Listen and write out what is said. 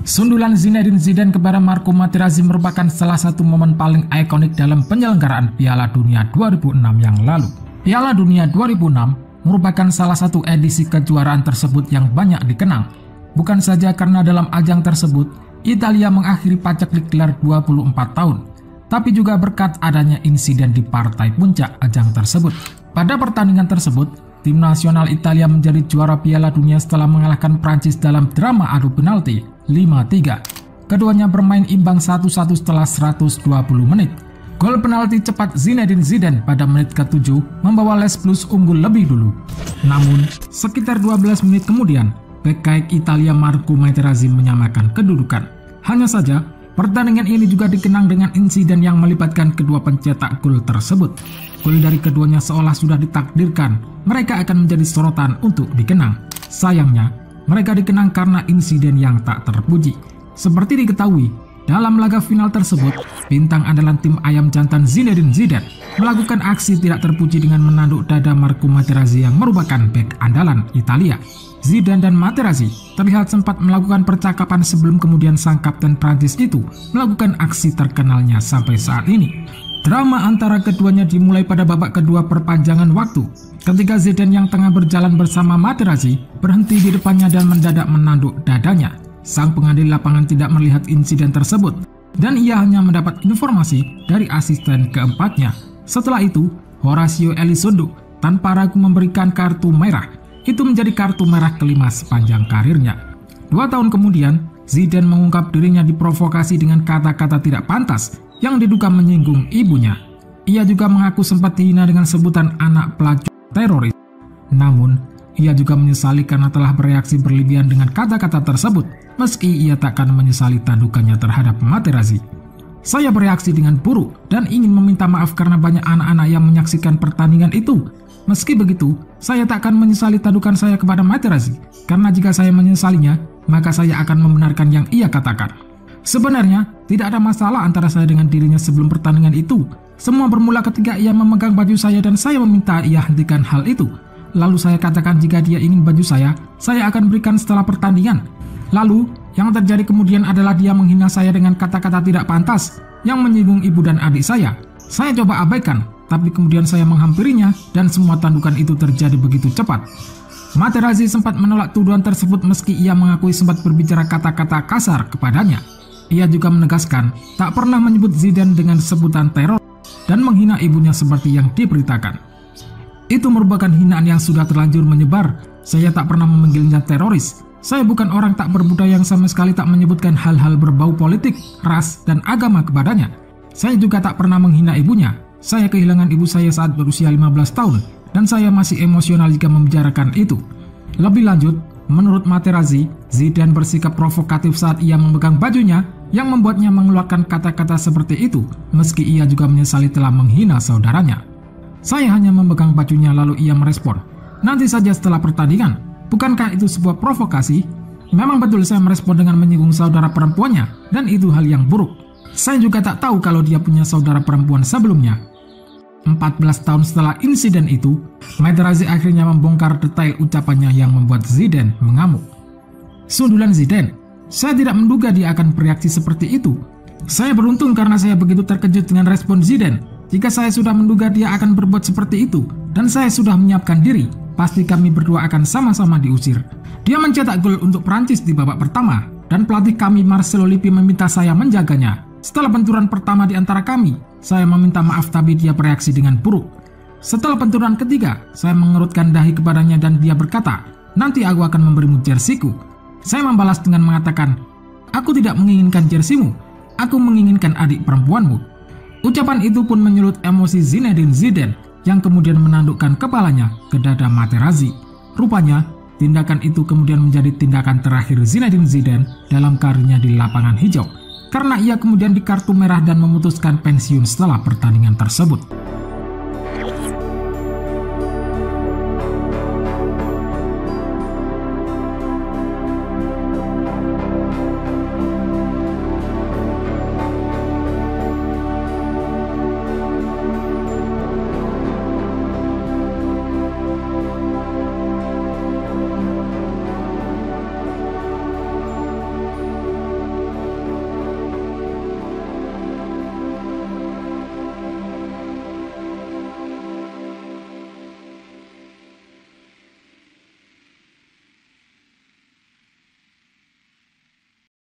Sundulan Zinedine Zidane kepada Marco Materazzi merupakan salah satu momen paling ikonik dalam penyelenggaraan Piala Dunia 2006 yang lalu. Piala Dunia 2006 merupakan salah satu edisi kejuaraan tersebut yang banyak dikenang. Bukan saja karena dalam ajang tersebut, Italia mengakhiri paceklik gelar 24 tahun, tapi juga berkat adanya insiden di partai puncak ajang tersebut. Pada pertandingan tersebut, tim nasional Italia menjadi juara Piala Dunia setelah mengalahkan Prancis dalam drama adu penalti 5-3. Keduanya bermain imbang 1-1 setelah 120 menit. Gol penalti cepat Zinedine Zidane pada menit ke-7 membawa Les Blues unggul lebih dulu. Namun, sekitar 12 menit kemudian, bek kayak Italia Marco Materazzi menyamakan kedudukan. Hanya saja, pertandingan ini juga dikenang dengan insiden yang melibatkan kedua pencetak gol tersebut. Gol dari keduanya seolah sudah ditakdirkan, mereka akan menjadi sorotan untuk dikenang. Sayangnya, mereka dikenang karena insiden yang tak terpuji. Seperti diketahui, dalam laga final tersebut, bintang andalan tim ayam jantan Zinedine Zidane melakukan aksi tidak terpuji dengan menanduk dada Marco Materazzi yang merupakan bek andalan Italia. Zidane dan Materazzi terlihat sempat melakukan percakapan sebelum kemudian sang kapten Prancis itu melakukan aksi terkenalnya sampai saat ini. Drama antara keduanya dimulai pada babak kedua perpanjangan waktu, ketika Zidane yang tengah berjalan bersama Materazzi berhenti di depannya dan mendadak menanduk dadanya. Sang pengadil lapangan tidak melihat insiden tersebut, dan ia hanya mendapat informasi dari asisten keempatnya. Setelah itu, Horacio Elizondo tanpa ragu memberikan kartu merah. Itu menjadi kartu merah kelima sepanjang karirnya. 2 tahun kemudian, Zidane mengungkap dirinya diprovokasi dengan kata-kata tidak pantas yang diduga menyinggung ibunya. Ia juga mengaku sempat dihina dengan sebutan anak pelacur teroris. Namun, ia juga menyesali karena telah bereaksi berlebihan dengan kata-kata tersebut, meski ia takkan menyesali tandukannya terhadap Materazzi. Saya bereaksi dengan buruk dan ingin meminta maaf karena banyak anak-anak yang menyaksikan pertandingan itu. Meski begitu, saya tak akan menyesali tandukan saya kepada Materazzi, karena jika saya menyesalinya, maka saya akan membenarkan yang ia katakan. Sebenarnya, tidak ada masalah antara saya dengan dirinya sebelum pertandingan itu. Semua bermula ketika ia memegang baju saya dan saya meminta ia hentikan hal itu. Lalu saya katakan jika dia ingin baju saya akan berikan setelah pertandingan. Lalu, yang terjadi kemudian adalah dia menghina saya dengan kata-kata tidak pantas yang menyinggung ibu dan adik saya. Saya coba abaikan, tapi kemudian saya menghampirinya dan semua tandukan itu terjadi begitu cepat. Materazzi sempat menolak tuduhan tersebut meski ia mengakui sempat berbicara kata-kata kasar kepadanya. Ia juga menegaskan tak pernah menyebut Zidane dengan sebutan teror dan menghina ibunya seperti yang diberitakan. Itu merupakan hinaan yang sudah terlanjur menyebar. Saya tak pernah memanggilnya teroris. Saya bukan orang tak berbudaya yang sama sekali tak menyebutkan hal-hal berbau politik, ras, dan agama kepadanya. Saya juga tak pernah menghina ibunya. Saya kehilangan ibu saya saat berusia 15 tahun dan saya masih emosional jika membicarakan itu. Lebih lanjut, menurut Materazzi, Zidane bersikap provokatif saat ia memegang bajunya yang membuatnya mengeluarkan kata-kata seperti itu, meski ia juga menyesali telah menghina saudaranya. Saya hanya memegang bajunya lalu ia merespon, nanti saja setelah pertandingan. Bukankah itu sebuah provokasi? Memang betul saya merespon dengan menyinggung saudara perempuannya, dan itu hal yang buruk. Saya juga tak tahu kalau dia punya saudara perempuan sebelumnya. 14 tahun setelah insiden itu, Materazzi akhirnya membongkar detail ucapannya yang membuat Zidane mengamuk. Sundulan Zidane, saya tidak menduga dia akan bereaksi seperti itu. Saya beruntung karena saya begitu terkejut dengan respon Zidane. Jika saya sudah menduga dia akan berbuat seperti itu, dan saya sudah menyiapkan diri, pasti kami berdua akan sama-sama diusir. Dia mencetak gol untuk Prancis di babak pertama, dan pelatih kami Marcelo Lippi meminta saya menjaganya. Setelah benturan pertama di antara kami, saya meminta maaf tapi dia bereaksi dengan buruk. Setelah benturan ketiga, saya mengerutkan dahi kepadanya dan dia berkata, nanti aku akan memberimu jersiku. Saya membalas dengan mengatakan, aku tidak menginginkan jersimu, aku menginginkan adik perempuanmu. Ucapan itu pun menyulut emosi Zinedine Zidane yang kemudian menandukkan kepalanya ke dada Materazzi. Rupanya, tindakan itu kemudian menjadi tindakan terakhir Zinedine Zidane dalam karirnya di lapangan hijau, karena ia kemudian dikartu merah dan memutuskan pensiun setelah pertandingan tersebut.